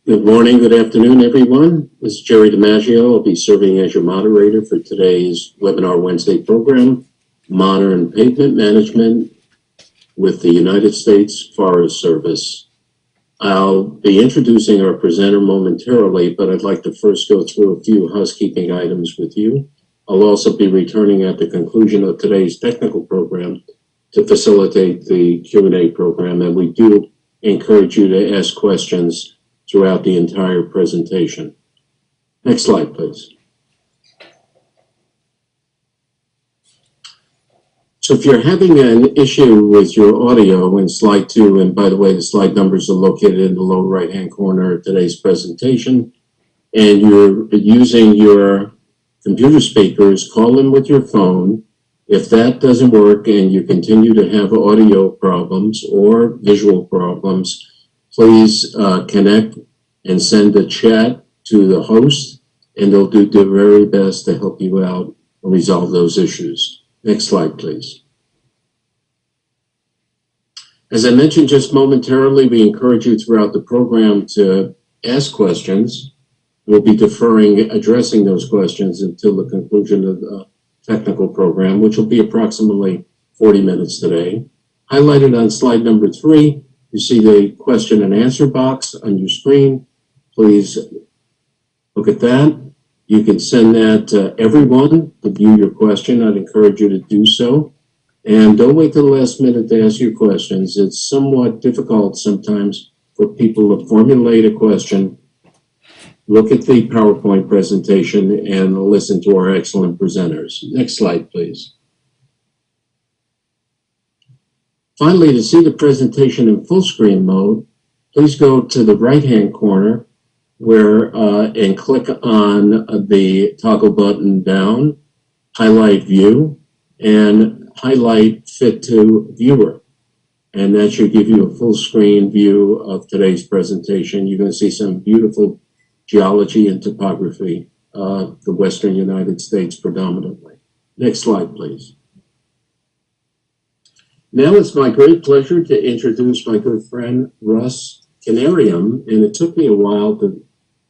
Good morning, good afternoon, everyone. This is Jerry DiMaggio. I'll be serving as your moderator for today's Webinar Wednesday program, Modern Pavement Management with the United States Forest Service. I'll be introducing our presenter momentarily, but I'd like to first go through a few housekeeping items with you. I'll also be returning at the conclusion of today's technical program to facilitate the Q&A program, and we do encourage you to ask questions throughout the entire presentation. Next slide, please. So if you're having an issue with your audio in slide 2, and by the way, the slide numbers are located in the lower right-hand corner of today's presentation, and you're using your computer speakers, call in with your phone. If that doesn't work and you continue to have audio problems or visual problems, please connect and send a chat to the host, and they'll do their very best to help you out and resolve those issues. Next slide, please. As I mentioned just momentarily, we encourage you throughout the program to ask questions. We'll be deferring addressing those questions until the conclusion of the technical program, which will be approximately 40 minutes today. Highlighted on slide number 3, you see the question and answer box on your screen. Please look at that. You can send that to everyone to view your question. I'd encourage you to do so. And don't wait till the last minute to ask your questions. It's somewhat difficult sometimes for people to formulate a question, look at the PowerPoint presentation, and listen to our excellent presenters. Next slide, please. Finally, to see the presentation in full screen mode, please go to the right-hand corner and click on the toggle button down, highlight view, and highlight fit to viewer. And that should give you a full screen view of today's presentation. You're going to see some beautiful geology and topography of the Western United States predominantly. Next slide, please. Now it's my great pleasure to introduce my good friend, Russ Canarium, and it took me a while to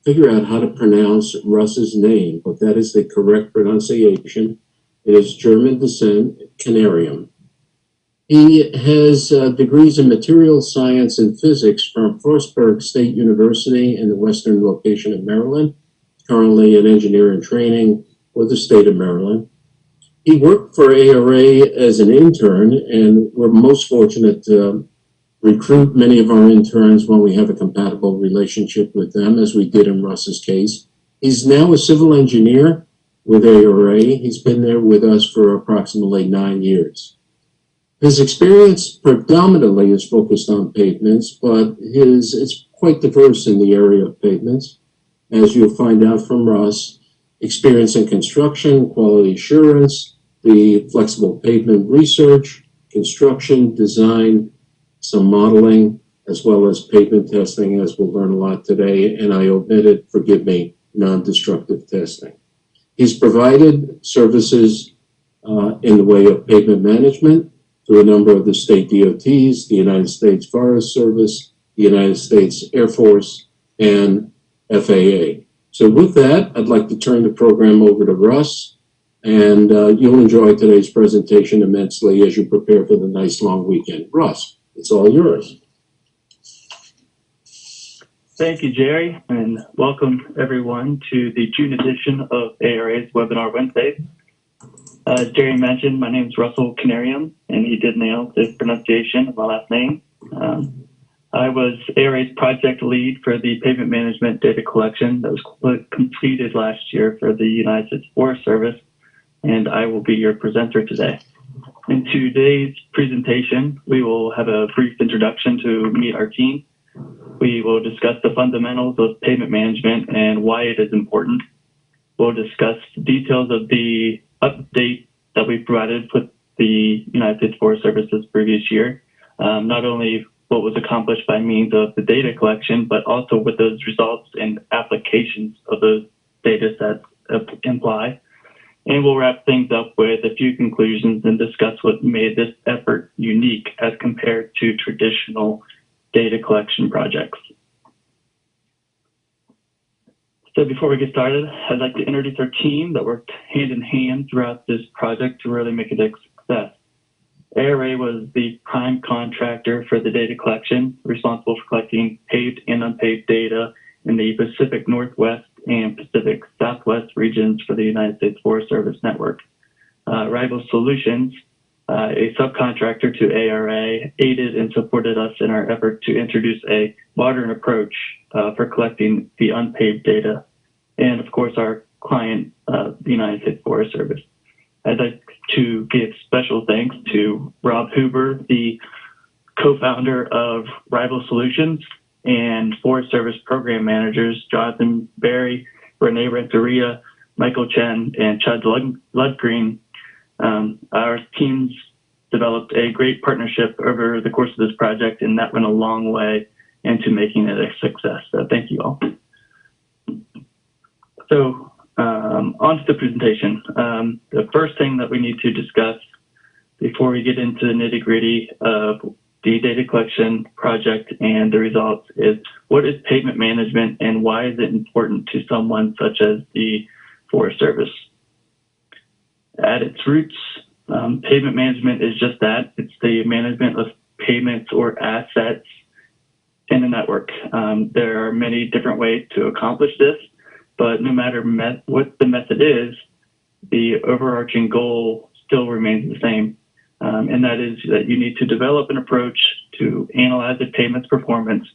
figure out how to pronounce Russ's name, but that is the correct pronunciation. It is German descent, Canarium. He has degrees in material science and physics from Frostburg State University in the western location of Maryland, currently an engineer in training for the state of Maryland. He worked for ARA as an intern, and we're most fortunate to recruit many of our interns when we have a compatible relationship with them, as we did in Russ's case. He's now a civil engineer with ARA. He's been there with us for approximately 9 years. His experience predominantly is focused on pavements, but it's quite diverse in the area of pavements. As you'll find out from Russ, experience in construction, quality assurance, the flexible pavement research, construction, design, some modeling, as well as pavement testing, as we'll learn a lot today. And I omitted, forgive me, non-destructive testing. He's provided services in the way of pavement management to a number of the state DOTs, the United States Forest Service, the United States Air Force, and FAA. So with that, I'd like to turn the program over to Russ, and you'll enjoy today's presentation immensely as you prepare for the nice long weekend. Russ, it's all yours. Thank you, Jerry, and welcome everyone to the June edition of ARA's Webinar Wednesdays. As Jerry mentioned, my name is Russell Canarium, and he did nail the pronunciation of my last name. I was ARA's project lead for the pavement management data collection that was completed last year for the United States Forest Service, and I will be your presenter today. In today's presentation, we will have a brief introduction to meet our team. We will discuss the fundamentals of pavement management and why it is important. We'll discuss details of the update that we provided with the United States Forest Service this previous year, not only what was accomplished by means of the data collection, but also what those results and applications of those data sets imply. And we'll wrap things up with a few conclusions and discuss what made this effort unique as compared to traditional data collection projects. So before we get started, I'd like to introduce our team that worked hand in hand throughout this project to really make it a success. ARA was the prime contractor for the data collection, responsible for collecting paved and unpaved data in the Pacific Northwest and Pacific Southwest regions for the United States Forest Service network. Rival Solutions, a subcontractor to ARA, aided and supported us in our effort to introduce a modern approach for collecting the unpaved data, and of course our client, the United States Forest Service. I'd like to give special thanks to Rob Huber, the co-founder of Rival Solutions, and Forest Service program managers Jonathan Berry, Renee Renteria, Michael Chen, and Chad Ludgreen. Our teams developed a great partnership over the course of this project, and that went a long way into making it a success. So thank you all. So on to the presentation. The first thing that we need to discuss before we get into the nitty-gritty of the data collection project and the results is, what is pavement management and why is it important to someone such as the Forest Service? At its roots, pavement management is just that. It's the management of pavements or assets in a network. There are many different ways to accomplish this, but no matter what the method is, the overarching goal still remains the same. And that is that you need to develop an approach to analyze the pavement's performance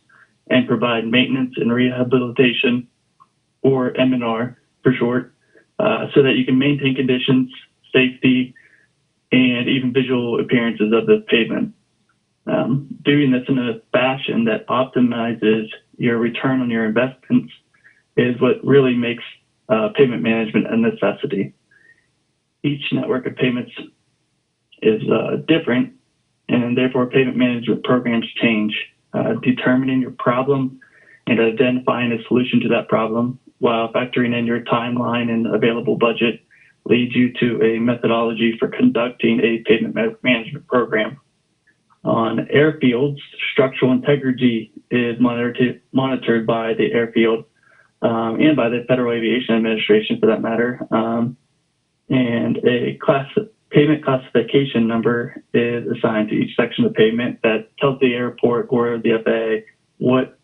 and provide maintenance and rehabilitation, or M&R for short, so that you can maintain conditions, safety, and even visual appearances of the pavement. Doing this in a fashion that optimizes your return on your investments is what really makes pavement management a necessity. Each network of pavements is different, and therefore pavement management programs change. Determining your problem and identifying a solution to that problem while factoring in your timeline and available budget leads you to a methodology for conducting a pavement management program. On airfields, structural integrity is monitored by the airfield and by the Federal Aviation Administration for that matter. And a pavement classification number is assigned to each section of pavement that tells the airport or the FAA what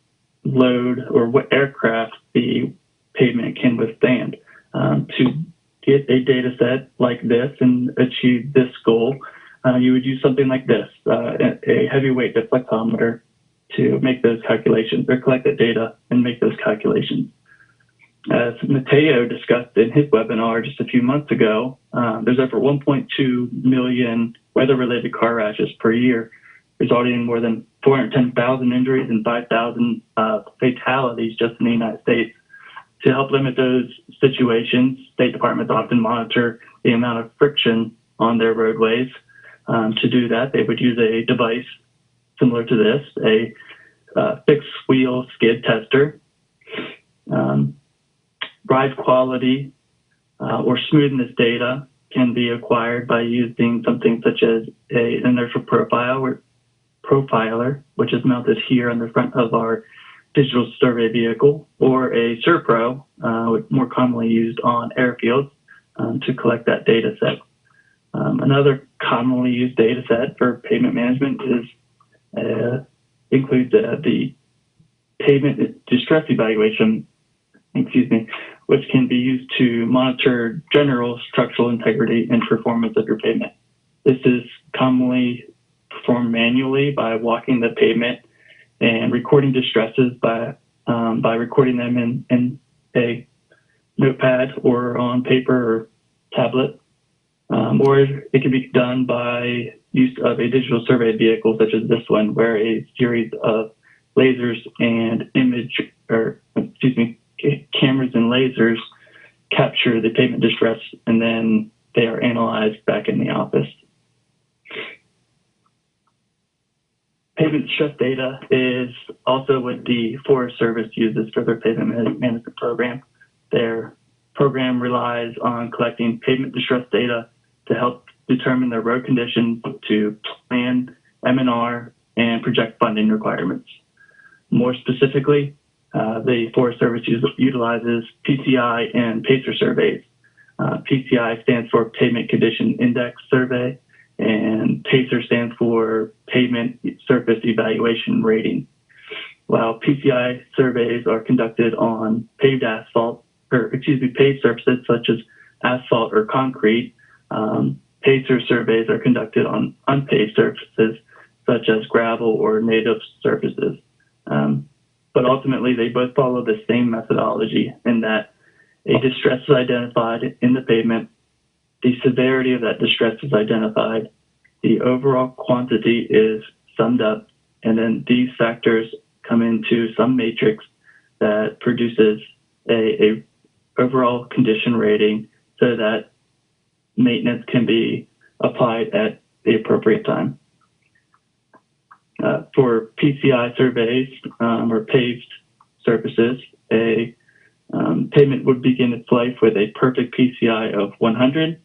load or what aircraft the pavement can withstand. To get a data set like this and achieve this goal, you would use something like this, a heavyweight deflectometer, to make those calculations or collect that data and make those calculations. As Mateo discussed in his webinar just a few months ago, there's over 1.2 million weather-related car crashes per year, resulting in more than 410,000 injuries and 5,000 fatalities just in the United States. To help limit those situations, state departments often monitor the amount of friction on their roadways. To do that, they would use a device similar to this, a fixed wheel skid tester. Ride quality or smoothness data can be acquired by using something such as an inertial profiler, which is mounted here on the front of our digital survey vehicle, or a SurPro, more commonly used on airfields, to collect that data set. Another commonly used data set for pavement management includes the pavement distress evaluation, which can be used to monitor general structural integrity and performance of your pavement. This is commonly performed manually by walking the pavement and recording distresses by recording them in a notepad or on paper or tablet. Or it can be done by use of a digital survey vehicle such as this one, where a series of lasers and cameras and lasers capture the pavement distress, and then they are analyzed back in the office. Pavement distress data is also what the Forest Service uses for their pavement management program. Their program relies on collecting pavement distress data to help determine the road conditions, to plan M&R, and project funding requirements. More specifically, The Forest Service utilizes Pci and Pacer surveys. Pci stands for Pavement Condition Index survey, and Pacer stands for Pavement Surface Evaluation Rating. While Pci surveys are conducted on paved surfaces such as asphalt or concrete, Pacer surveys are conducted on unpaved surfaces such as gravel or native surfaces. But ultimately, they both follow the same methodology in that a distress is identified in the pavement, the severity of that distress is identified, the overall quantity is summed up, and then these factors come into some matrix that produces a overall condition rating so that maintenance can be applied at the appropriate time. For Pci surveys or paved surfaces, a pavement would begin its life with a perfect Pci of 100.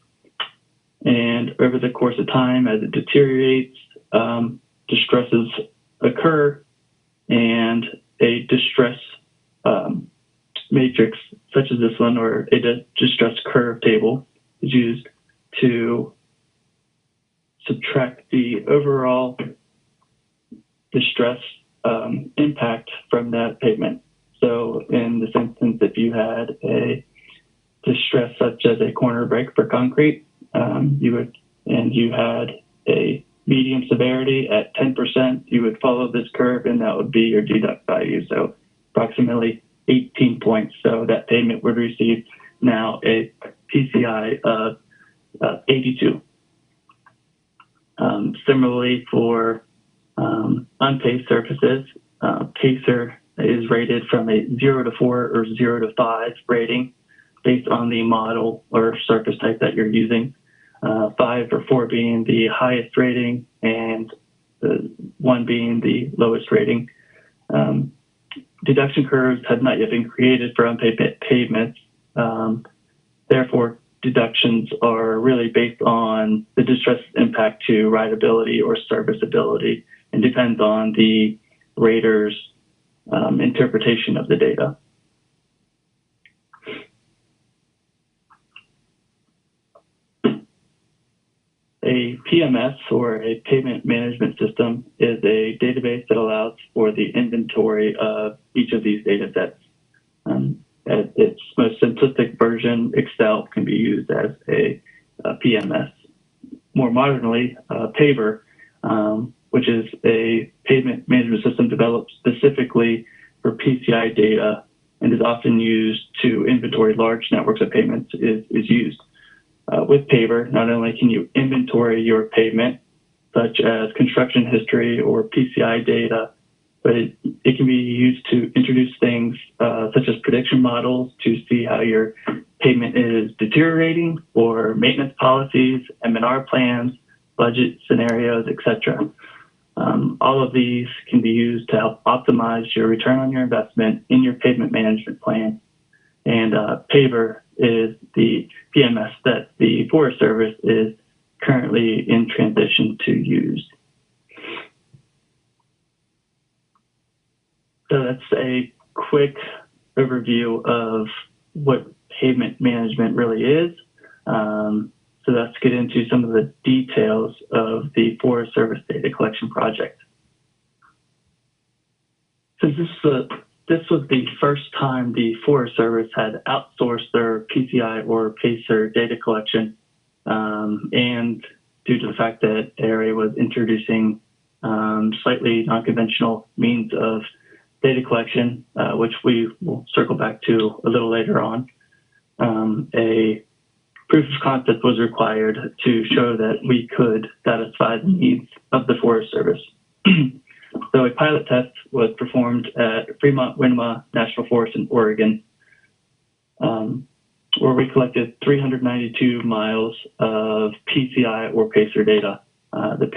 And over the course of time, as it deteriorates, distresses occur, and a distress matrix such as this one, or a distress curve table, is used to subtract the overall distress impact from that pavement. So in this instance, if you had a distress such as a corner break for concrete, you had a medium severity at 10%, you would follow this curve, and that would be your deduct value. So approximately 18 points. So that pavement would receive now a Pci of 82. Similarly, for unpaved surfaces, Pacer is rated from a 0 to 4 or 0 to 5 rating based on the model or surface type that you're using. 5 or 4 being the highest rating and 1 being the lowest rating. Deduction curves have not yet been created for unpaved pavements. Therefore, deductions are really based on the distress impact to rideability or serviceability and depends on the rater's interpretation of the data. A PMS, or a pavement management system, is a database that allows for the inventory of each of these data sets. At its most simplistic version, Excel can be used as a PMS. More modernly, Paver, which is a pavement management system developed specifically for Pci data and is often used to inventory large networks of pavements, is used. With Paver, not only can you inventory your pavement, such as construction history or Pci data, but it can be used to introduce things such as prediction models to see how your pavement is deteriorating, or maintenance policies, M&R plans, budget scenarios, etc. All of these can be used to help optimize your return on your investment in your pavement management plan. And Paver is the PMS that the Forest Service is currently in transition to use. So that's a quick overview of what pavement management really is. So let's get into some of the details of the Forest Service data collection project. Since this was the first time the Forest Service had outsourced their Pci or Pacer data collection, and due to the fact that ARA was introducing slightly non-conventional means of data collection, which we will circle back to a little later on, a proof of concept was required to show that we could satisfy the needs of the Forest Service. So a pilot test was performed at Fremont-Winema National Forest in Oregon, where we collected 392 miles of Pci or Pacer data. The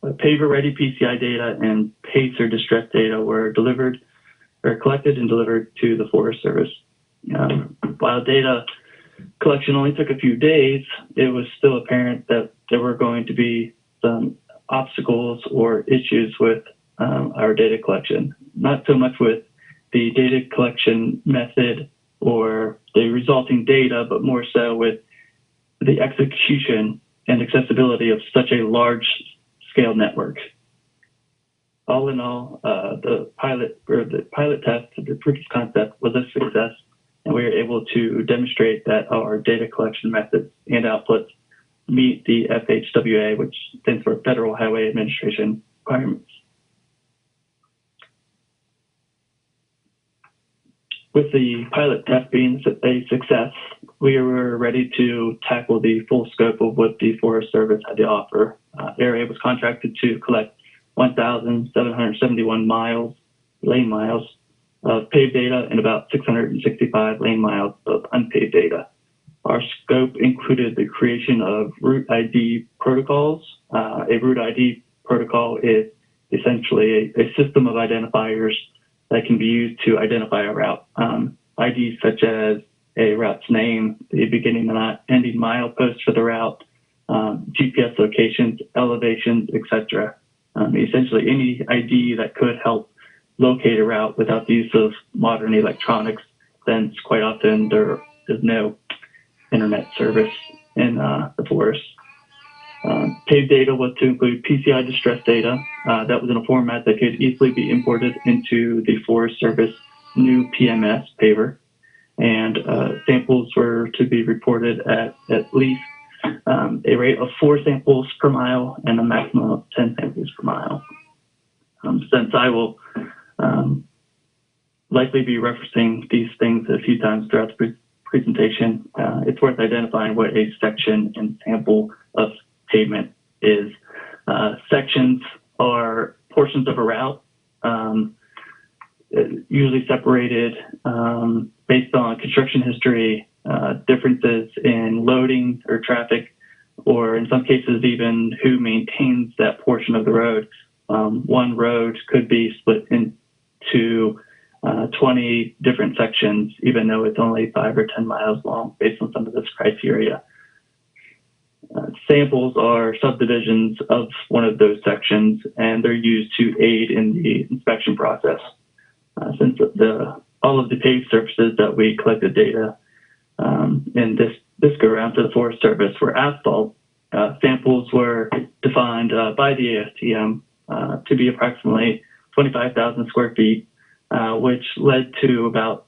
Paver-ready Pci data and Pacer distress data were collected and delivered to the Forest Service. While data collection only took a few days, it was still apparent that there were going to be some obstacles or issues with our data collection. Not so much with the data collection method or the resulting data, but more so with the execution and accessibility of such a large scale network. All in all, the pilot test, the proof of concept, was a success, and we were able to demonstrate that our data collection methods and outputs meet the FHWA, which stands for Federal Highway Administration requirements. With the pilot test being a success, we were ready to tackle the full scope of what the Forest Service had to offer. ARA was contracted to collect 1,771 lane miles of paved data and about 665 lane miles of unpaved data. Our scope included the creation of route ID protocols. A route ID protocol is essentially a system of identifiers that can be used to identify a route. IDs such as a route's name, the beginning and ending mileposts for the route, GPS locations, elevations, etc. Essentially any ID that could help locate a route without the use of modern electronics, since quite often there is no internet service in the forest. Paved data was to include PCI distress data that was in a format that could easily be imported into the Forest Service new PMS paver, and samples were to be reported at least a rate of 4 samples per mile and a maximum of 10 samples per mile. Since I will likely be referencing these things a few times throughout the presentation, it's worth identifying what a section and sample of pavement is. Sections are portions of a route, usually separated based on construction history, differences in loading or traffic, or in some cases even who maintains that portion of the road. One road could be split into 20 different sections, even though it's only 5 or 10 miles long, based on some of this criteria. Samples are subdivisions of one of those sections, and they're used to aid in the inspection process. Since all of the paved surfaces that we collected data in this go around to the Forest Service were asphalt, samples were defined by the ASTM to be approximately 25,000 square feet, which led to about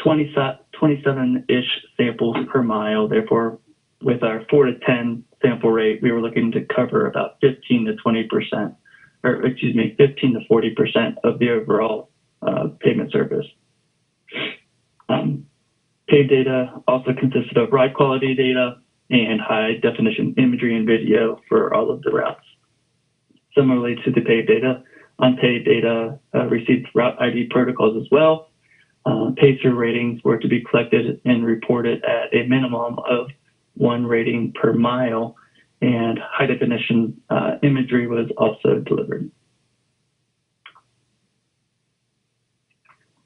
27-ish samples per mile. Therefore, with our 4 to 10 sample rate, we were looking to cover about 15 to 40% of the overall pavement surface. Paved data also consisted of ride quality data and high definition imagery and video for all of the routes. Similarly to the paved data, unpaved data received route ID protocols as well. Pacer ratings were to be collected and reported at a minimum of 1 rating per mile, and high definition imagery was also delivered.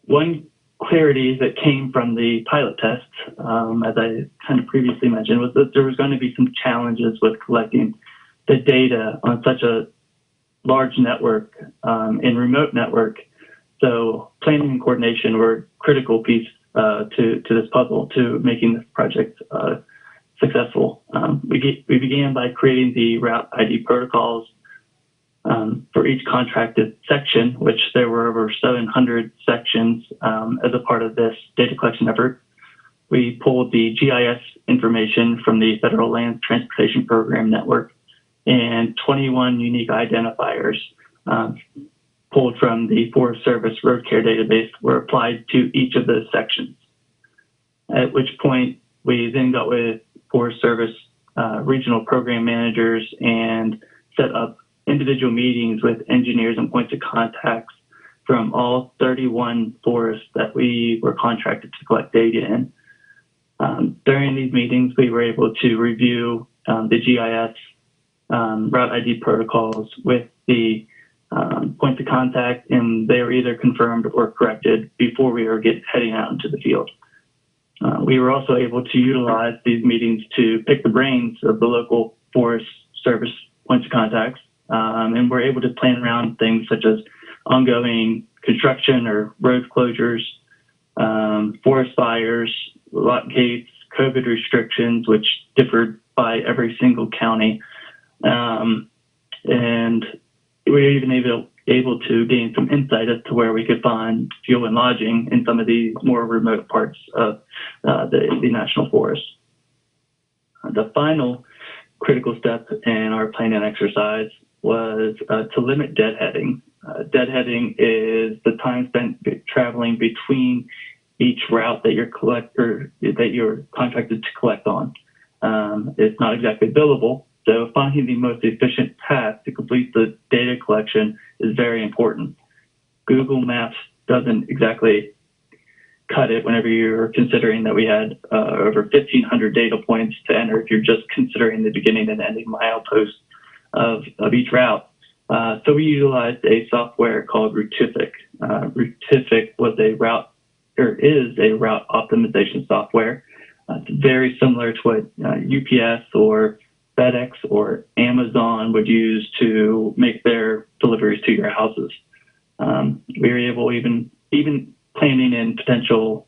One clarity that came from the pilot test, as I kind of previously mentioned, was that there was going to be some challenges with collecting the data on such a large network and remote network. So planning and coordination were critical piece to this puzzle, to making this project successful. We began by creating the route ID protocols for each contracted section, which there were over 700 sections as a part of this data collection effort. We pulled the GIS information from the Federal Land Transportation Program network, and 21 unique identifiers pulled from the Forest Service Road Care database were applied to each of those sections. At which point we then got with Forest Service regional program managers and set up individual meetings with engineers and points of contacts from all 31 forests that we were contracted to collect data in. During these meetings, we were able to review the GIS route ID protocols with the points of contact, and they were either confirmed or corrected before we were heading out into the field. We were also able to utilize these meetings to pick the brains of the local Forest Service points of contacts, and we're able to plan around things such as ongoing construction or road closures, forest fires, lot gates, COVID restrictions, which differed by every single county. And we were even able to gain some insight as to where we could find fuel and lodging in some of the more remote parts of the national forest. The final critical step in our planning exercise was to limit deadheading. Deadheading is the time spent traveling between each route that you're contracted to collect on. It's not exactly billable, so finding the most efficient path to complete the data collection is very important. Google Maps doesn't exactly cut it whenever you're considering that we had over 1,500 data points to enter if you're just considering the beginning and ending mileposts of each route. So we utilized a software called Routific. Routific is a route optimization software. It's very similar to what UPS or FedEx or Amazon would use to make their deliveries to your houses. We were able, even planning in potential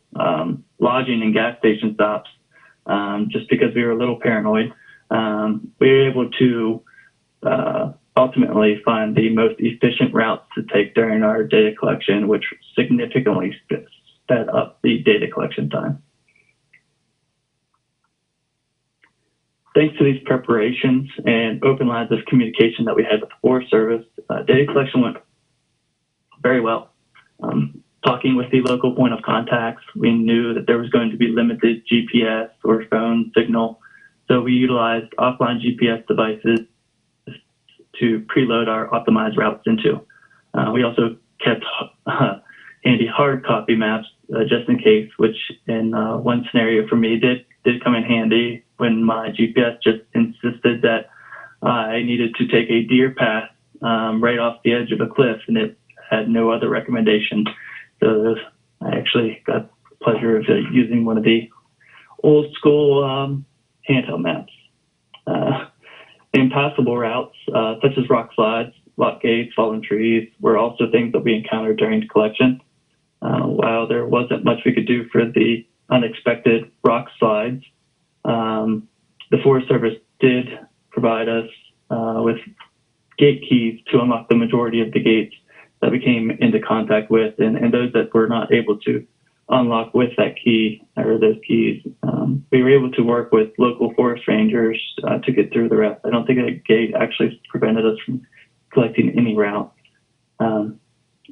lodging and gas station stops, just because we were a little paranoid, we were able to ultimately find the most efficient routes to take during our data collection, which significantly sped up the data collection time. Thanks to these preparations and open lines of communication that we had with the Forest Service, data collection went very well. Talking with the local point of contacts, we knew that there was going to be limited GPS or phone signal, so we utilized offline GPS devices to preload our optimized routes into. We also kept handy hard copy maps just in case, which in one scenario for me did come in handy when my GPS just insisted that I needed to take a deer path right off the edge of a cliff, and it had no other recommendation. So I actually got the pleasure of using one of the old school handheld maps. Impassable routes, such as rock slides, lock gates, fallen trees, were also things that we encountered during the collection. While there wasn't much we could do for the unexpected rock slides, the Forest Service did provide us with gate keys to unlock the majority of the gates that we came into contact with, and those that were not able to unlock with that key or those keys, we were able to work with local forest rangers to get through the rest. I don't think a gate actually prevented us from collecting any route.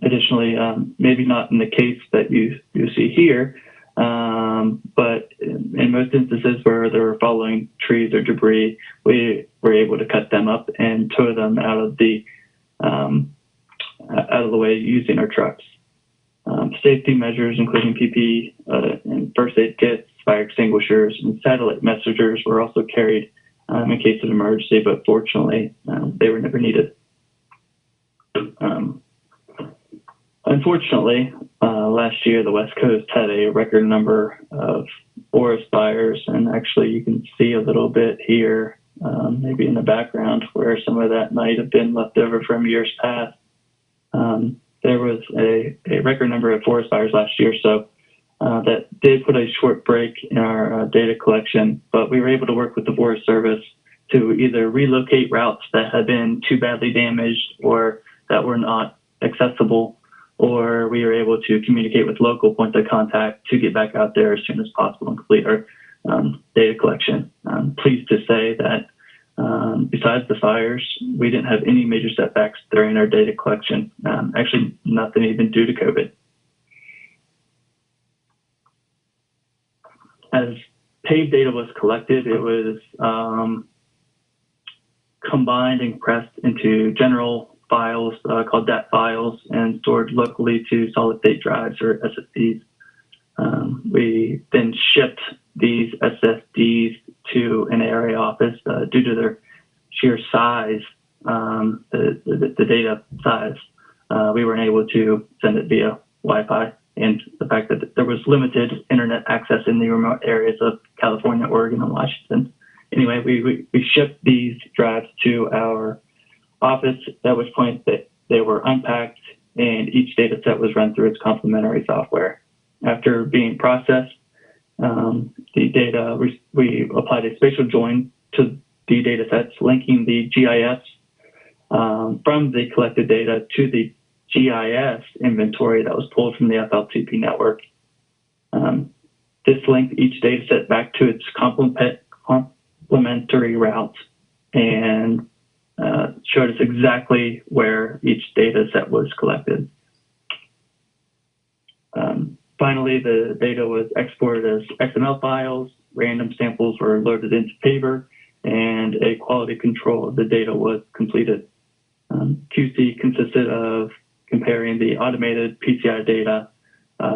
Additionally, maybe not in the case that you see here, but in most instances where there were falling trees or debris, we were able to cut them up and tow them out of the way using our trucks. Safety measures, including PPE and first aid kits, fire extinguishers, and satellite messengers were also carried in case of emergency, but fortunately, they were never needed. Unfortunately, last year, the West Coast had a record number of forest fires, and actually you can see a little bit here, maybe in the background, where some of that might have been left over from years past. There was a record number of forest fires last year, so that did put a short break in our data collection, but we were able to work with the Forest Service to either relocate routes that had been too badly damaged or that were not accessible, or we were able to communicate with local points of contact to get back out there as soon as possible and complete our data collection. I'm pleased to say that besides the fires, we didn't have any major setbacks during our data collection, actually nothing even due to COVID. As paved data was collected, it was combined and compressed into general files called DAT files and stored locally to solid state drives or SSDs. We then shipped these SSDs to an area office due to their sheer size, the data size. We weren't able to send it via Wi-Fi, and the fact that there was limited internet access in the remote areas of California, Oregon, and Washington. Anyway, we shipped these drives to our office, at which point they were unpacked and each data set was run through its complementary software. After being processed, the data, we applied a spatial join to the data sets, linking the GIS from the collected data to the GIS inventory that was pulled from the FLTP network. This linked each data set back to its complementary routes and showed us exactly where each data set was collected. Finally, the data was exported as XML files, random samples were loaded into Paver, and a quality control of the data was completed. QC consisted of comparing the automated PCI data,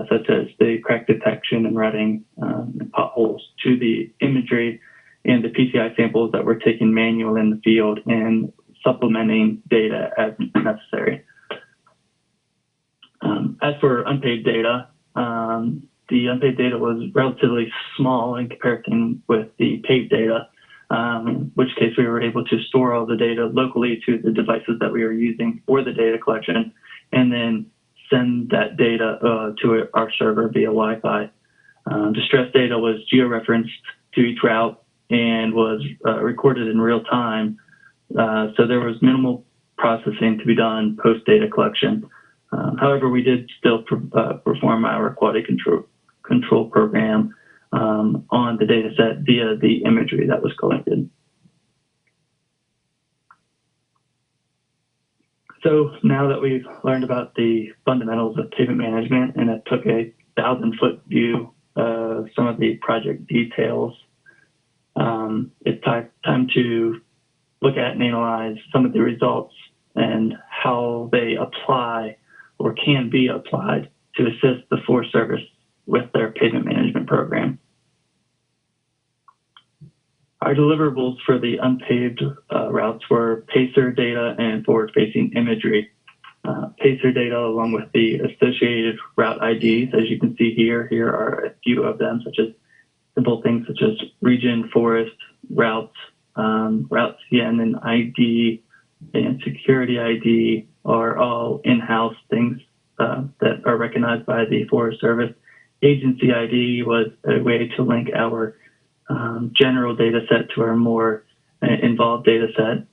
such as the crack detection and rutting and potholes, to the imagery and the PCI samples that were taken manually in the field and supplementing data as necessary. As for unpaid data, the unpaid data was relatively small in comparison with the paid data, in which case we were able to store all the data locally to the devices that we were using for the data collection, and then send that data to our server via Wi-Fi. Distress data was georeferenced to each route and was recorded in real time, so there was minimal processing to be done post-data collection. However, we did still perform our quality control program on the data set via the imagery that was collected. So now that we've learned about the fundamentals of pavement management and it took a 1,000-foot view of some of the project details, it's time to look at and analyze some of the results and how they apply or can be applied to assist the Forest Service with their pavement management program. Our deliverables for the unpaved routes were Pacer data and forward-facing imagery. Pacer data along with the associated route IDs, as you can see here. Here are a few of them, such as simple things such as region, forest, routes, route CN and ID, and security ID are all in-house things that are recognized by the Forest Service. Agency ID was a way to link our general data set to our more involved data set,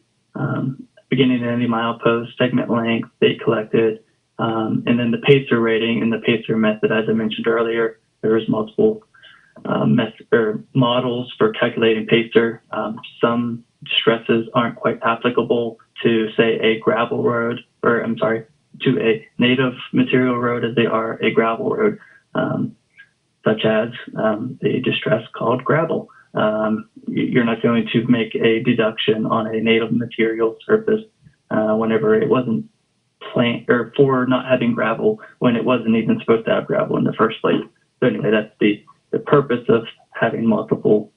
beginning at any milepost, segment length, date collected, and then the Pacer rating and the Pacer method. As I mentioned earlier, there was multiple models for calculating Pacer. Some stresses aren't quite applicable to, say, a gravel road, or I'm sorry, to a native material road as they are a gravel road, such as the distress called gravel. You're not going to make a deduction on a native material surface whenever it wasn't planned, or for not having gravel when it wasn't even supposed to have gravel in the first place. So anyway, that's the purpose of having multiple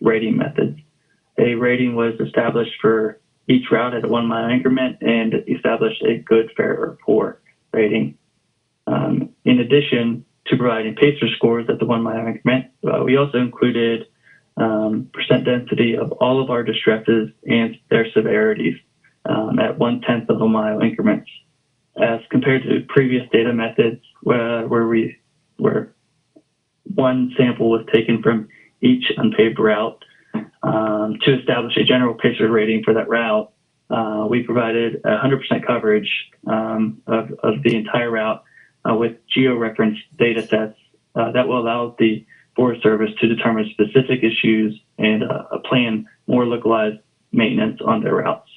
rating methods. A rating was established for each route at a 1 mile increment and established a good, fair, or poor rating. In addition to providing Pacer scores at the 1 mile increment, we also included percent density of all of our distresses and their severities at 1/10 of a mile increments, as compared to previous data methods where one sample was taken from each unpaved route. To establish a general Pacer rating for that route, we provided 100% coverage of the entire route with georeferenced data sets that will allow the Forest Service to determine specific issues and plan more localized maintenance on their routes.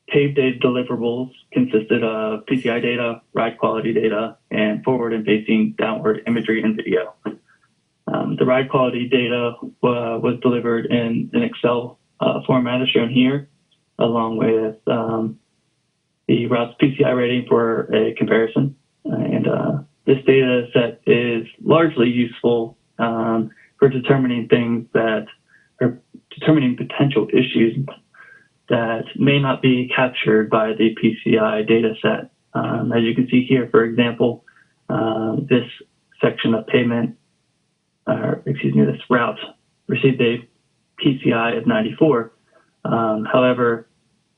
Paved data deliverables consisted of PCI data, ride quality data, and forward and facing downward imagery and video. The ride quality data was delivered in an Excel format as shown here, along with the route's PCI rating for a comparison. And this data set is largely useful for determining things that are determining potential issues that may not be captured by the PCI data set. As you can see here, for example, this section of pavement, this route received a PCI of 94. However,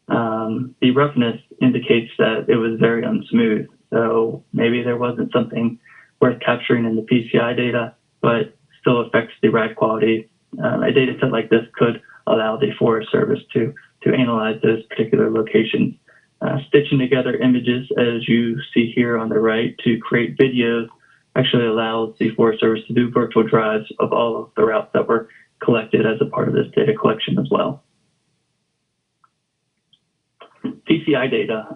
the roughness indicates that it was very unsmooth. So maybe there wasn't something worth capturing in the PCI data, but still affects the ride quality. A data set like this could allow the Forest Service to analyze those particular locations. Stitching together images, as you see here on the right, to create videos actually allows the Forest Service to do virtual drives of all of the routes that were collected as a part of this data collection as well. Pci data,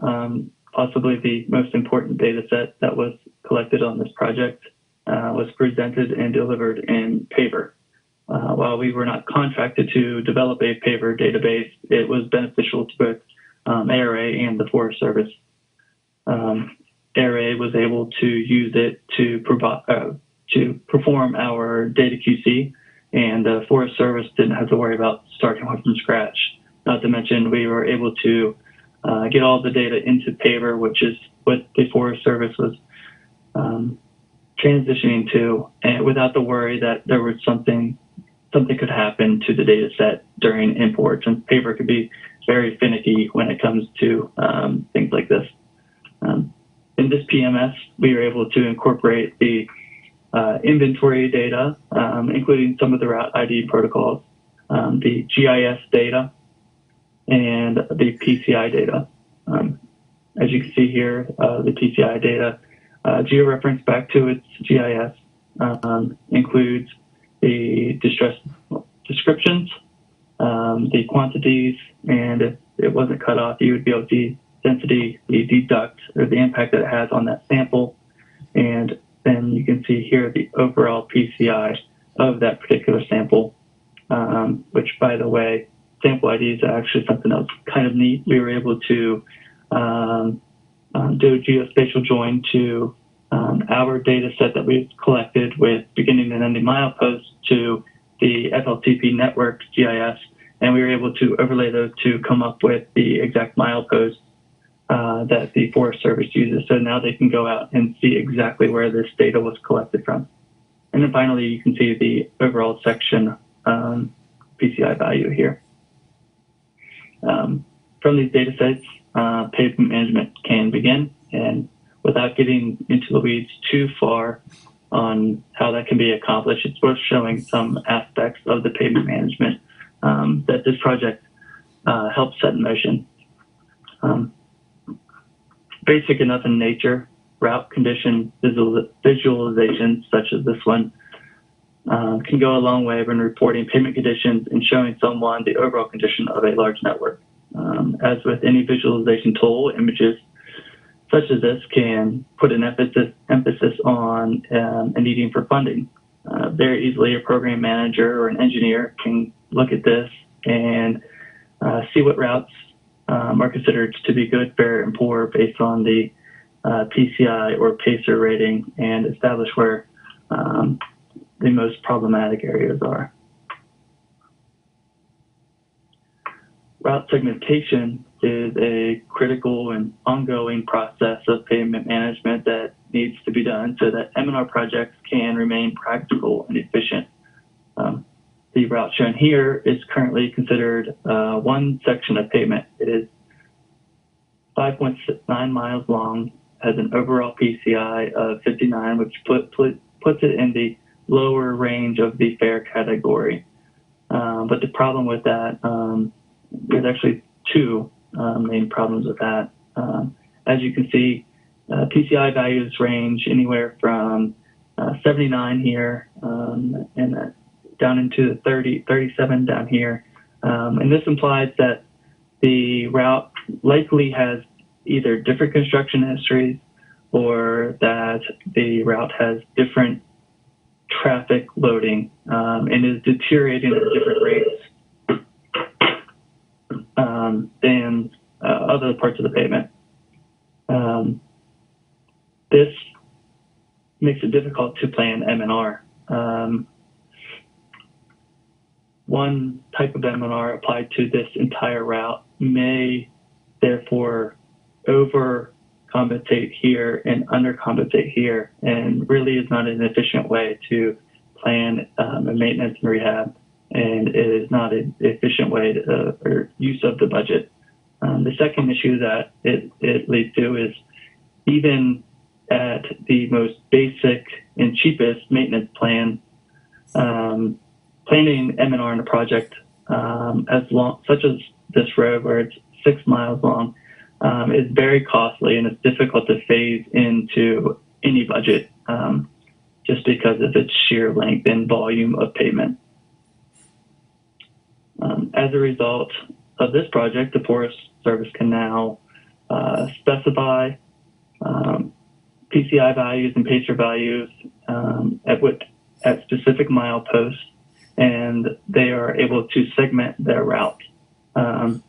possibly the most important data set that was collected on this project, was presented and delivered in Paver. While we were not contracted to develop a Paver database, it was beneficial to both ARA and the Forest Service. ARA was able to use it to perform our data QC, and the Forest Service didn't have to worry about starting one from scratch. Not to mention, we were able to get all the data into Paver, which is what the Forest Service was transitioning to, and without the worry that there was something could happen to the data set during imports. And Paver could be very finicky when it comes to things like this. In this PMS, we were able to incorporate the inventory data, including some of the route ID protocols, the GIS data, and the PCI data. As you can see here, the PCI data georeferenced back to its GIS includes the descriptions, the quantities, and if it wasn't cut off, you would be able to see density, the deduct, or the impact that it has on that sample. And then you can see here the overall PCI of that particular sample, which, by the way, sample IDs are actually something else kind of neat. We were able to do a geospatial join to our data set that we've collected with beginning and ending mileposts to the FLTP network GIS, and we were able to overlay those to come up with the exact mileposts that the Forest Service uses. So now they can go out and see exactly where this data was collected from. And then finally, you can see the overall section PCI value here. From these data sets, pavement management can begin, and without getting into the weeds too far on how that can be accomplished, it's worth showing some aspects of the pavement management that this project helps set in motion. Basic enough in nature, route condition visualizations such as this one can go a long way when reporting pavement conditions and showing someone the overall condition of a large network. As with any visualization tool, images such as this can put an emphasis on a needing for funding. Very easily, a program manager or an engineer can look at this and see what routes are considered to be good, fair, and poor based on the PCI or Pacer rating and establish where the most problematic areas are. Route segmentation is a critical and ongoing process of pavement management that needs to be done so that M&R projects can remain practical and efficient. The route shown here is currently considered one section of pavement. It is 5.9 miles long, has an overall PCI of 59, which puts it in the lower range of the fair category. But the problem with that, there's actually two main problems with that. As you can see, PCI values range anywhere from 79 here and down into the 37 down here. And this implies that the route likely has either different construction histories or that the route has different traffic loading and is deteriorating at different rates than other parts of the pavement. This makes it difficult to plan M&R. One type of M&R applied to this entire route may therefore overcompensate here and undercompensate here, and really is not an efficient way to plan a maintenance and rehab, and it is not an efficient way to, or use of the budget. The second issue that it leads to is even at the most basic and cheapest maintenance plan, planning M&R in a project such as this road where it's 6 miles long is very costly, and it's difficult to phase into any budget just because of its sheer length and volume of pavement. As a result of this project, the Forest Service can now specify Pci values and Pacer values at specific mileposts, and they are able to segment their route.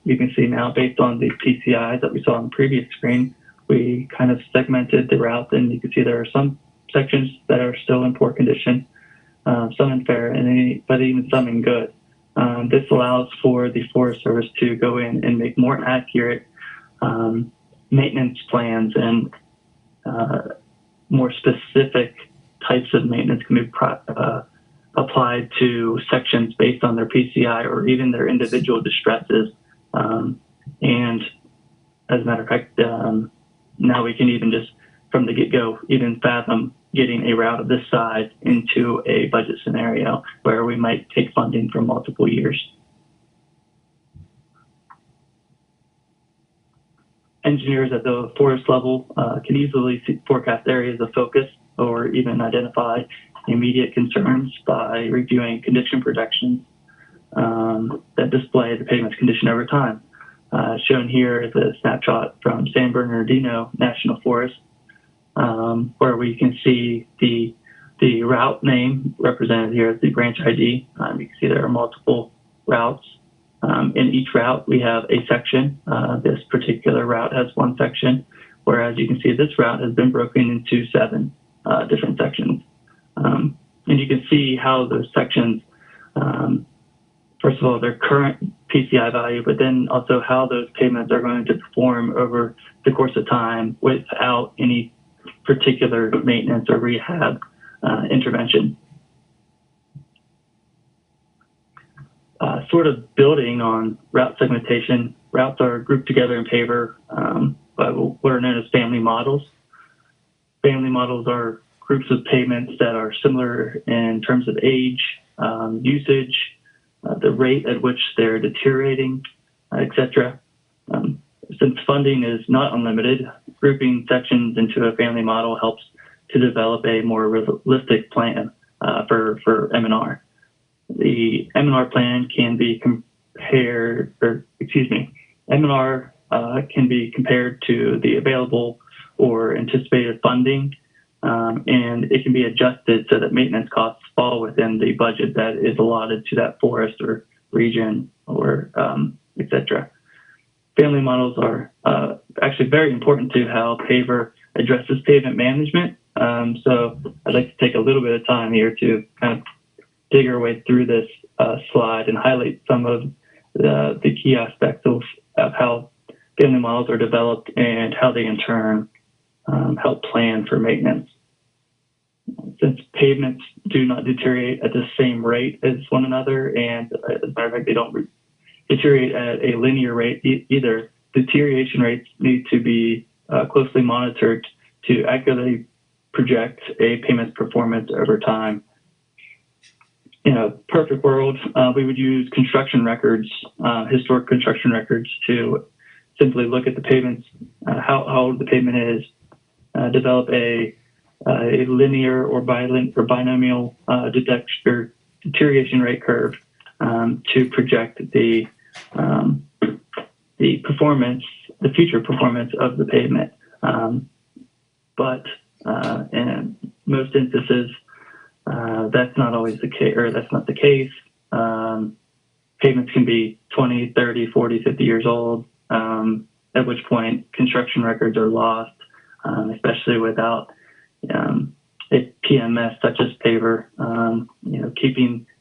You can see now, based on the Pci that we saw on the previous screen, we kind of segmented the route, and you can see there are some sections that are still in poor condition, some in fair, but even some in good. This allows for the Forest Service to go in and make more accurate maintenance plans, and more specific types of maintenance can be applied to sections based on their Pci or even their individual distresses. And as a matter of fact, now we can even just from the get-go even fathom getting a route of this size into a budget scenario where we might take funding for multiple years. Engineers at the forest level can easily forecast areas of focus or even identify immediate concerns by reviewing condition projections that display the pavement's condition over time. Shown here is a snapshot from San Bernardino National Forest, where we can see the route name represented here as the branch ID. You can see there are multiple routes. In each route, we have a section. This particular route has one section, whereas you can see this route has been broken into 7 different sections. And you can see how those sections, first of all, their current Pci value, but then also how those pavements are going to perform over the course of time without any particular maintenance or rehab intervention. Sort of building on route segmentation, routes are grouped together in paver by what are known as family models. Family models are groups of pavements that are similar in terms of age, usage, the rate at which they're deteriorating, etc. Since funding is not unlimited, grouping sections into a family model helps to develop a more realistic plan for M&R. The M&R plan can be M&R can be compared to the available or anticipated funding, and it can be adjusted so that maintenance costs fall within the budget that is allotted to that forest or region or etc. Family models are actually very important to how paver addresses pavement management. So I'd like to take a little bit of time here to kind of dig our way through this slide and highlight some of the key aspects of how family models are developed and how they in turn help plan for maintenance. Since pavements do not deteriorate at the same rate as one another, and as a matter of fact, they don't deteriorate at a linear rate either, deterioration rates need to be closely monitored to accurately project a pavement's performance over time. In a perfect world, we would use construction records, historic construction records, to simply look at the pavements, how old the pavement is, develop a linear or binomial deterioration rate curve to project the performance, the future performance of the pavement. But in most instances, that's not always the case, or that's not the case. Pavements can be 20, 30, 40, 50 years old, at which point construction records are lost, especially without a PMS such as paver.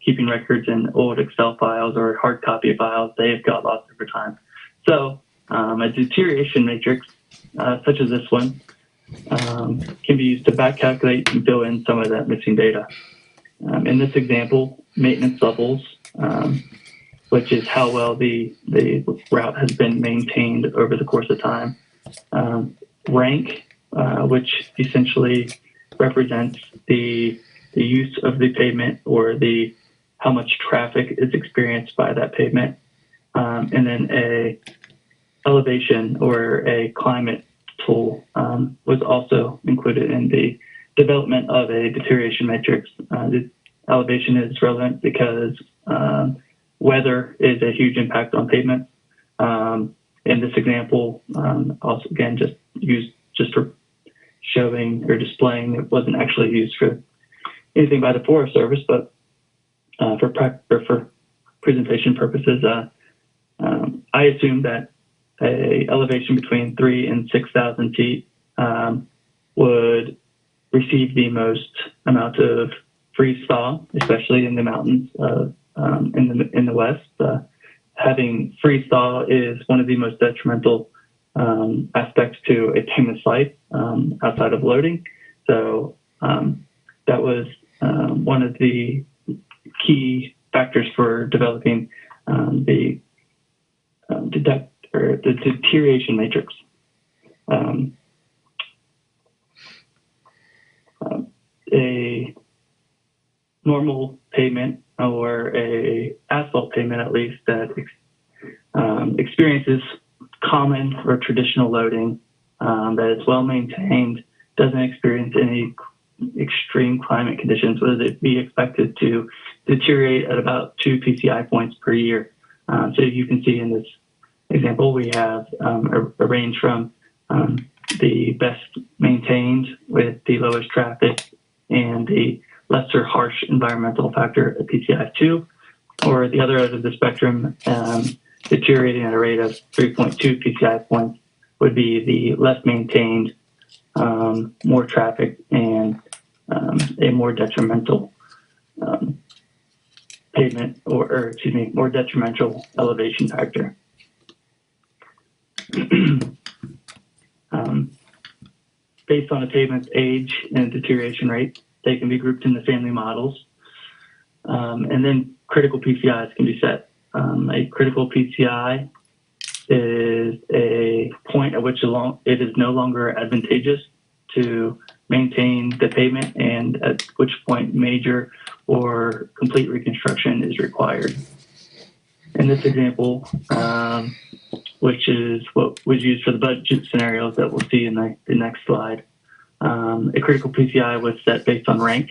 Keeping records in old Excel files or hard copy files, they have got lost over time. So a deterioration matrix, such as this one, can be used to back calculate and fill in some of that missing data. In this example, maintenance levels which is how well the route has been maintained over the course of time. Rank, which essentially represents the use of the pavement or how much traffic is experienced by that pavement. And then a elevation or a climate tool was also included in the development of a deterioration matrix. The elevation is relevant because weather is a huge impact on pavement. In this example, also again, just for showing or displaying, it wasn't actually used for anything by the Forest Service, but for presentation purposes, I assume that a elevation between 3,000 and 6,000 feet would receive the most amount of freeze thaw, especially in the mountains in the west. Having freeze thaw is one of the most detrimental aspects to a pavement site outside of loading. So that was one of the key factors for developing the deterioration matrix. A normal pavement or a asphalt pavement, at least, that experiences common or traditional loading, that is well maintained, doesn't experience any extreme climate conditions, would be expected to deteriorate at about 2 PCI points per year. So you can see in this example, we have a range from the best maintained with the lowest traffic and the lesser harsh environmental factor at PCI 2, or the other end of the spectrum, deteriorating at a rate of 3.2 PCI points would be the less maintained, more traffic, and a more detrimental pavement, more detrimental elevation factor. Based on a pavement's age and deterioration rate, they can be grouped into family models. And then critical PCIs can be set. A critical PCI is a point at which it is no longer advantageous to maintain the pavement, and at which point major or complete reconstruction is required. In this example, which is what was used for the budget scenarios that we'll see in the next slide, a critical PCI was set based on rank.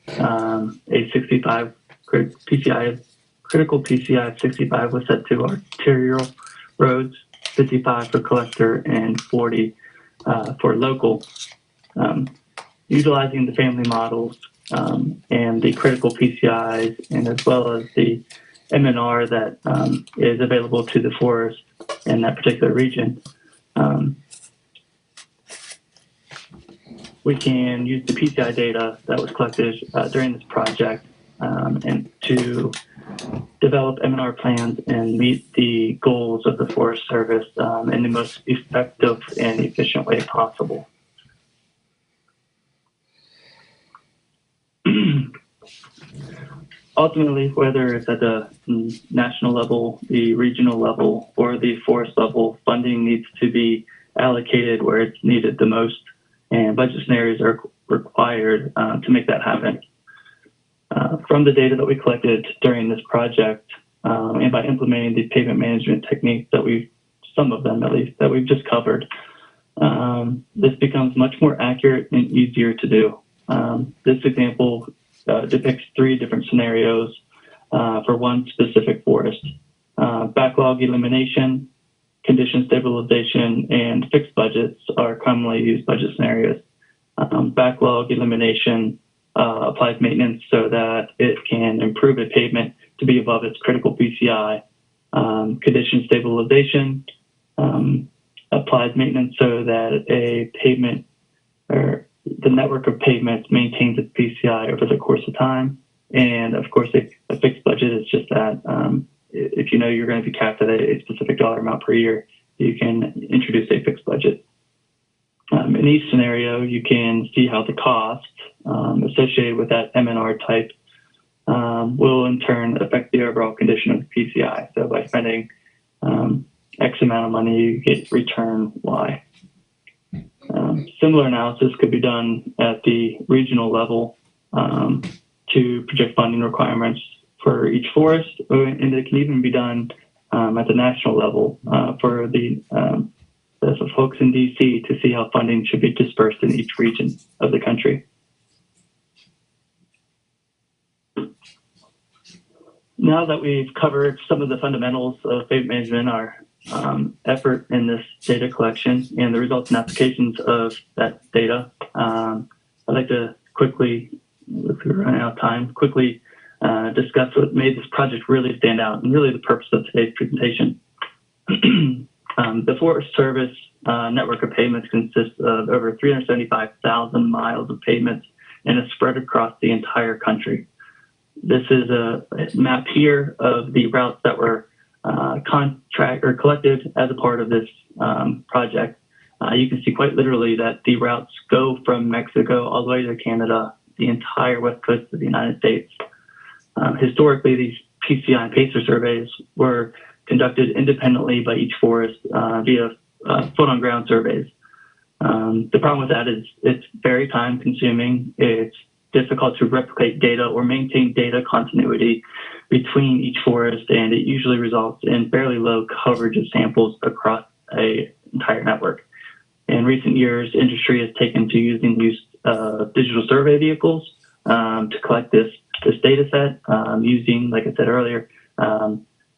A 65 critical PCI of 65 was set to arterial roads, 55 for collector, and 40 for local. Utilizing the family models and the critical PCIs, and as well as the MNR that is available to the forest in that particular region, we can use the Pci data that was collected during this project and to develop MNR plans and meet the goals of the Forest Service in the most effective and efficient way possible. Ultimately, whether it's at the national level, the regional level, or the forest level, funding needs to be allocated where it's needed the most, and budget scenarios are required to make that happen. From the data that we collected during this project, and by implementing the pavement management techniques some of them at least, that we've just covered, this becomes much more accurate and easier to do. This example depicts 3 different scenarios for one specific forest. Backlog elimination, condition stabilization, and fixed budgets are commonly used budget scenarios. Backlog elimination applies maintenance so that it can improve a pavement to be above its critical PCI. Condition stabilization applies maintenance so that a pavement or the network of pavements maintains its PCI over the course of time. And of course, a fixed budget is just that. If you know you're going to be capped at a specific dollar amount per year, you can introduce a fixed budget. In each scenario, you can see how the costs associated with that MNR type will in turn affect the overall condition of the PCI. So by spending X amount of money, you get return Y. Similar analysis could be done at the regional level to project funding requirements for each forest, and it can even be done at the national level for the folks in DC to see how funding should be dispersed in each region of the country. Now that we've covered some of the fundamentals of pavement management, our effort in this data collection and the results and applications of that data, I'd like to quickly, if we're running out of time, quickly discuss what made this project really stand out and really the purpose of today's presentation. The Forest Service network of pavements consists of over 375,000 miles of pavements and is spread across the entire country. This is a map here of the routes that were collected as a part of this project. You can see quite literally that the routes go from Mexico all the way to Canada, the entire west coast of the United States. Historically, these Pci and Pacer surveys were conducted independently by each forest via foot-on-ground surveys. The problem with that is it's very time-consuming. It's difficult to replicate data or maintain data continuity between each forest, and it usually results in fairly low coverage of samples across an entire network. In recent years, industry has taken to using digital survey vehicles to collect this data set using, like I said earlier,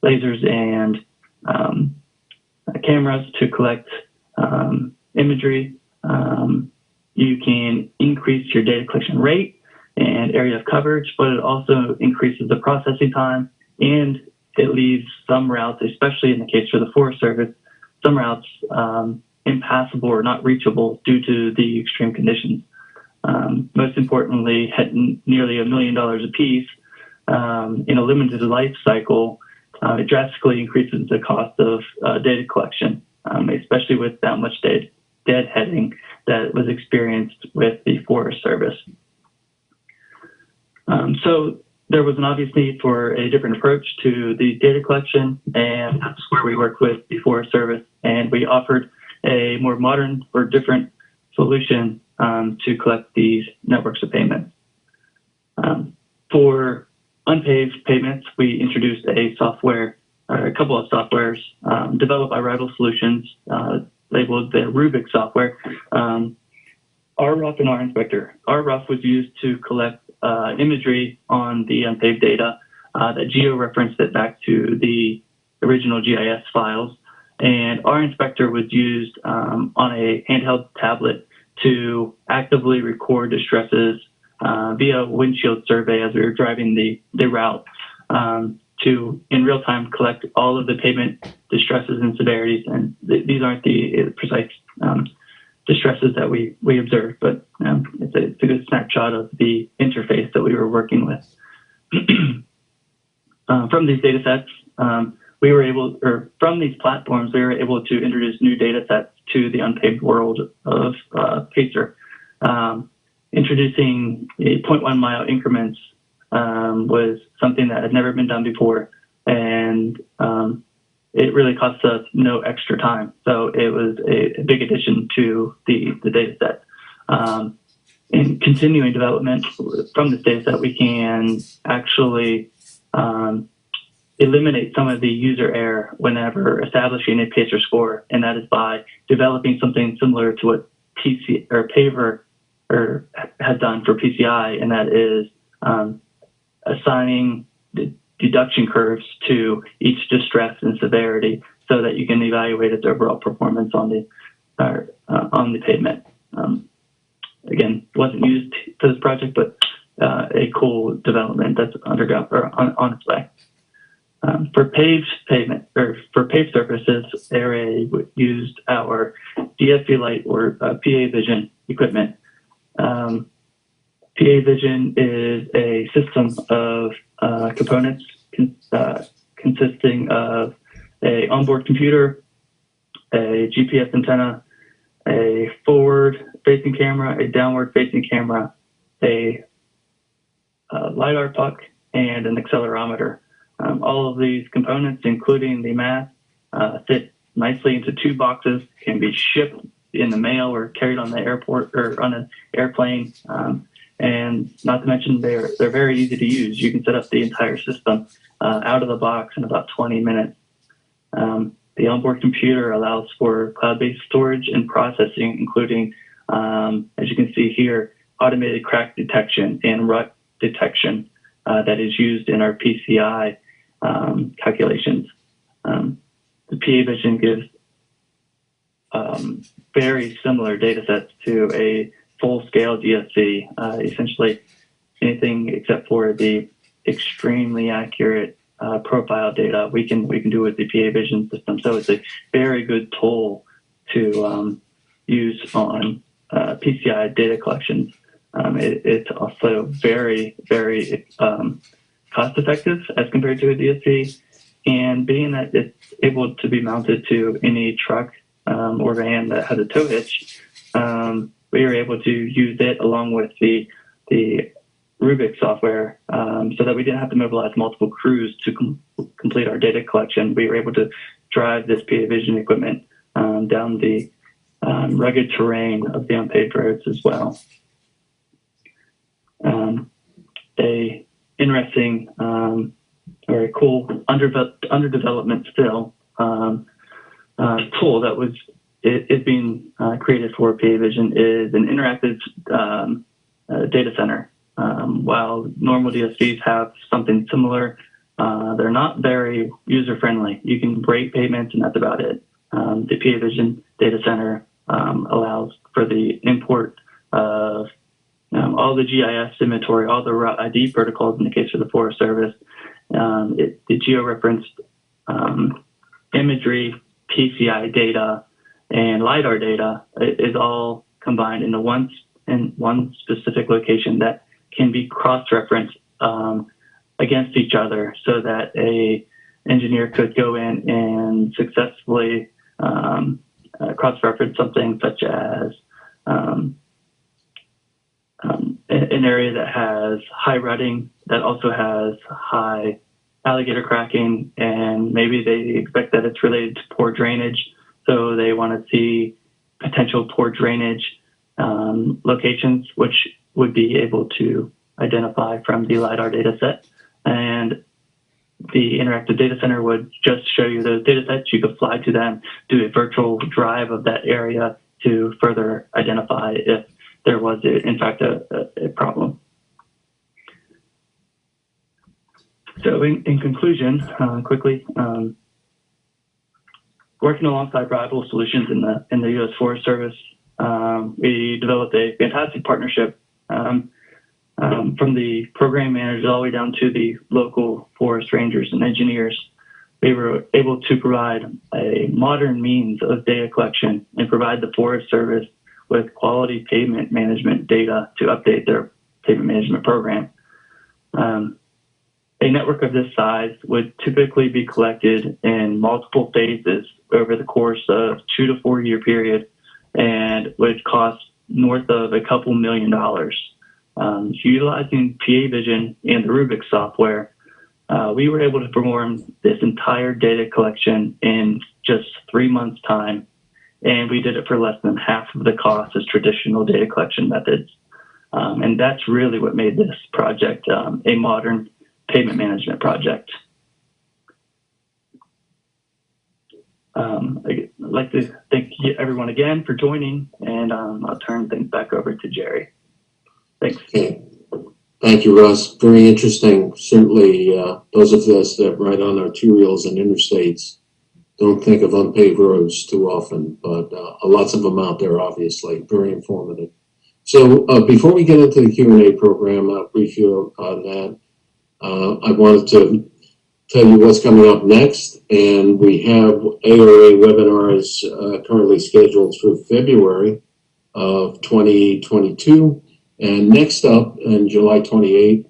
lasers and cameras to collect imagery. You can increase your data collection rate and area of coverage, but it also increases the processing time, and it leaves some routes, especially in the case for the Forest Service, some routes impassable or not reachable due to the extreme conditions. Most importantly, at nearly $1 million a piece in a limited life cycle, it drastically increases the cost of data collection, especially with that much deadheading that was experienced with the Forest Service. So there was an obvious need for a different approach to the data collection, and that's where we worked with the Forest Service, and we offered a more modern or different solution to collect these networks of pavements. For unpaved pavements, we introduced a couple of softwares developed by Rival Solutions, labeled the Rubix software. RRUF and RInspector. RRUF was used to collect imagery on the unpaved data that geo-referenced it back to the original GIS files. And RInspector was used on a handheld tablet to actively record distresses via windshield survey as we were driving the route to, in real time, collect all of the pavement distresses and severities. And these aren't the precise distresses that we observed, but it's a good snapshot of the interface that we were working with. From these data sets, from these platforms, we were able to introduce new data sets to the unpaved world of Pacer. Introducing 0.1 mile increments was something that had never been done before, and it really cost us no extra time. So it was a big addition to the data set. In continuing development from this data set, we can actually eliminate some of the user error whenever establishing a Pacer score, and that is by developing something similar to what Paver has done for PCI, and that is assigning the deduction curves to each distress and severity so that you can evaluate its overall performance on the pavement. Again, wasn't used for this project, but a cool development that's on its way. For paved surfaces, ARA used our DSV Lite or PaVision equipment. PaVision is a system of components consisting of a onboard computer, a GPS antenna, a forward-facing camera, a downward-facing camera, a LiDAR puck, and an accelerometer. All of these components, including the mast, fit nicely into 2 boxes, can be shipped in the mail or carried on the airport or on an airplane. And not to mention they're very easy to use. You can set up the entire system out of the box in about 20 minutes. The onboard computer allows for cloud-based storage and processing, including, as you can see here, automated crack detection and rut detection that is used in our PCI calculations. The PaVision gives very similar data sets to a full-scale DSC, essentially anything except for the extremely accurate profile data we can do with the PaVision system. So it's a very good tool to use on PCI data collections. It's also very, very cost-effective as compared to a DSC, and being that it's able to be mounted to any truck or van that has a tow hitch, we were able to use it along with the Rubix software so that we didn't have to mobilize multiple crews to complete our data collection. We were able to drive this PaVision equipment down the rugged terrain of the unpaved roads as well. A interesting or a cool under development still tool that is being created for PaVision is an interactive data center. While normal DSVs have something similar, they're not very user-friendly. You can rate pavements and that's about it. The PaVision data center allows for the import of all the GIS inventory, all the route ID protocols in the case of the Forest Service, the geo-referenced imagery, PCI data, and LiDAR data is all combined into one specific location that can be cross-referenced against each other, so that a engineer could go in and successfully cross-reference something such as an area that has high rutting, that also has high alligator cracking, and maybe they expect that it's related to poor drainage, so they want to see potential poor drainage locations, which would be able to identify from the LiDAR data set. And the interactive data center would just show you those data sets. You could fly to them, do a virtual drive of that area to further identify if there was, in fact, a problem. So in conclusion, quickly, working alongside Rival Solutions in the U.S. Forest Service, we developed a fantastic partnership from the program managers all the way down to the local forest rangers and engineers. We were able to provide a modern means of data collection and provide the Forest Service with quality pavement management data to update their pavement management program. A network of this size would typically be collected in multiple phases over the course of 2 to 4 year period and would cost north of a couple $1 million. Utilizing PaVision and the Rubix software, we were able to perform this entire data collection in just 3 months' time, and we did it for less than half of the cost as traditional data collection methods. And that's really what made this project a modern pavement management project. I'd like to thank everyone again for joining, and I'll turn things back over to Jerry. Thanks. Okay. Thank you, Russ. Very interesting. Certainly, those of us that ride on arterials and interstates don't think of unpaved roads too often, but lots of them out there, obviously. Very informative. So before we get into the Q&A program, I'll brief you on that. I wanted to tell you what's coming up next, and we have ARA webinars currently scheduled through February of 2022. And next up, on July 28th,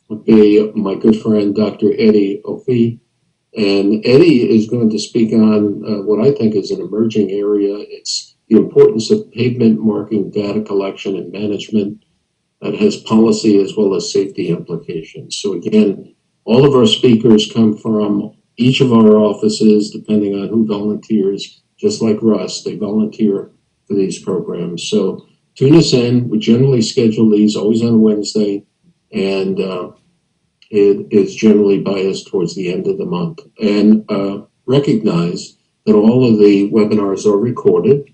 would be my good friend, Dr. Eddie Ophie. And Eddie is going to speak on what I think is an emerging area. It's the importance of pavement marking data collection and management. that has policy as well as safety implications. So again, all of our speakers come from each of our offices, depending on who volunteers, just like Russ, they volunteer for these programs. So tune us in. We generally schedule these always on Wednesday, and it is generally biased towards the end of the month. And recognize that all of the webinars are recorded.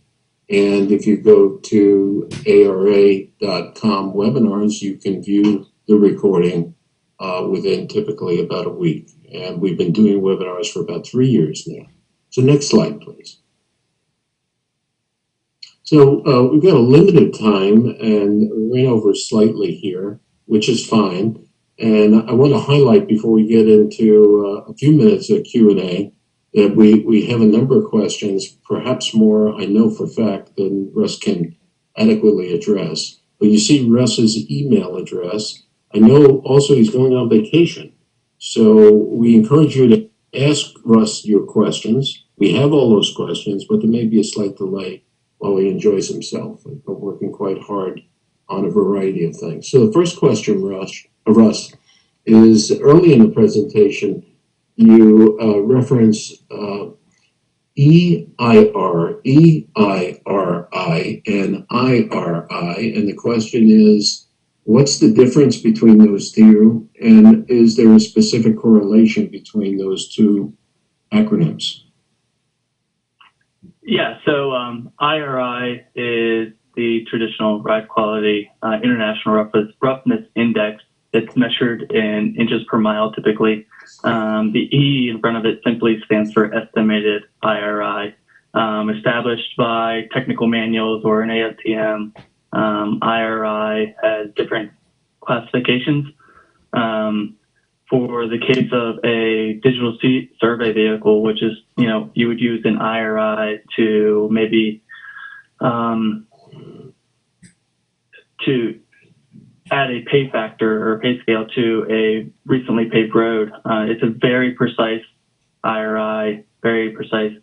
And if you go to ara.com webinars, you can view the recording within typically about a week. And we've been doing webinars for about 3 years now. So next slide, please. So we've got a limited time and ran over slightly here, which is fine. And I want to highlight before we get into a few minutes of Q&A that we have a number of questions, perhaps more, I know for a fact, than Russ can adequately address. But you see Russ's email address. I know also he's going on vacation. So we encourage you to ask Russ your questions. We have all those questions, but there may be a slight delay while he enjoys himself. We're working quite hard on a variety of things. So the first question, Russ, is early in the presentation, you reference EIR, EIRI, and IRI, and the question is, what's the difference between those two, and is there a specific correlation between those two acronyms? Yeah, so IRI is the traditional ride quality international roughness index. It's measured in inches per mile typically. The E in front of it simply stands for estimated IRI. Established by technical manuals or an ASTM, IRI has different classifications. For the case of a digital survey vehicle, which is, you would use an IRI to maybe to add a pay factor or pay scale to a recently paved road. It's a very precise IRI, very precise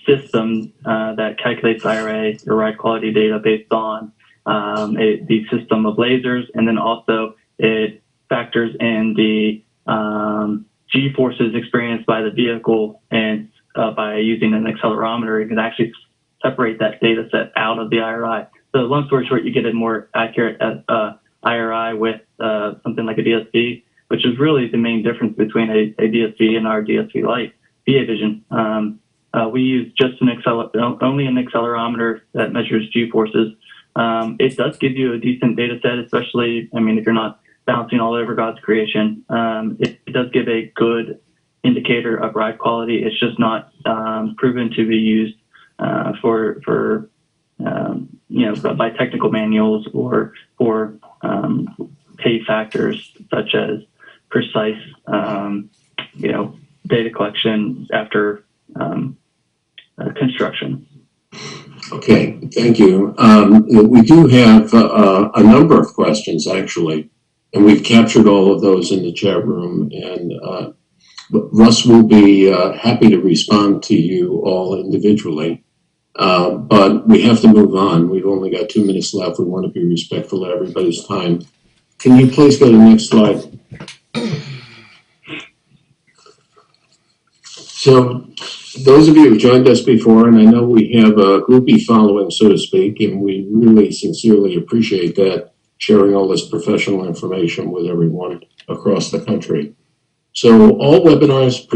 system that calculates IRA, your ride quality data, based on the system of lasers, and then also it factors in the G-forces experienced by the vehicle, and by using an accelerometer, it can actually separate that data set out of the IRI. So long story short, you get a more accurate IRI with something like a DSP, which is really the main difference between a DSP and our DSP Lite, PaVision. We use just only an accelerometer that measures G-forces. It does give you a decent data set, especially, if you're not bouncing all over God's creation. It does give a good indicator of ride quality. It's just not proven to be used by technical manuals or for pay factors such as precise, data collection after construction. Okay, thank you. We do have a number of questions, actually, and we've captured all of those in the chat room, and Russ will be happy to respond to you all individually. But we have to move on. We've only got 2 minutes left. We want to be respectful of everybody's time. Can you please go to the next slide? So those of you who joined us before, and I know we have a groupie following, so to speak, and we really sincerely appreciate that, sharing all this professional information with everyone across the country. So all webinars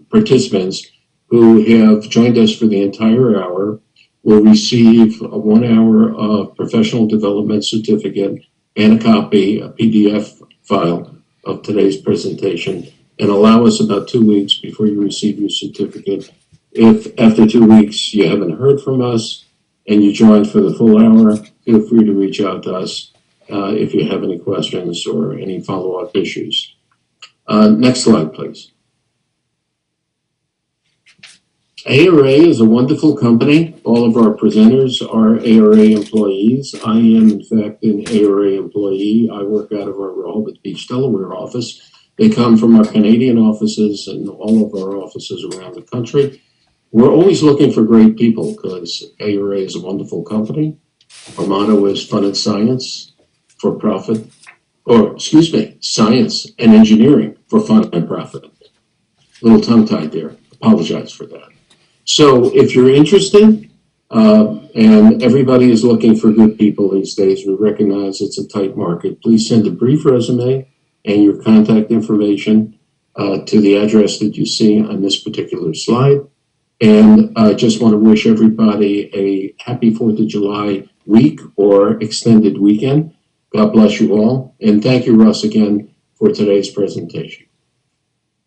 participants who have joined us for the entire hour will receive a 1 hour of professional development certificate and a copy, a PDF file of today's presentation, and allow us about 2 weeks before you receive your certificate. If after 2 weeks you haven't heard from us and you joined for the full hour, feel free to reach out to us if you have any questions or any follow-up issues. Next slide, please. ARA is a wonderful company. All of our presenters are ARA employees. I am, in fact, an ARA employee. I work out of our Rehoboth Beach, Delaware office. They come from our Canadian offices and all of our offices around the country. We're always looking for great people because ARA is a wonderful company. Our motto is fun and science. for profit, or excuse me, science and engineering for fun and profit. A little tongue-tied there. Apologize for that. So if you're interested, and everybody is looking for good people these days, we recognize it's a tight market. Please send a brief resume and your contact information to the address that you see on this particular slide. And I just want to wish everybody a happy 4th of July week or extended weekend. God bless you all. And thank you, Russ, again for today's presentation.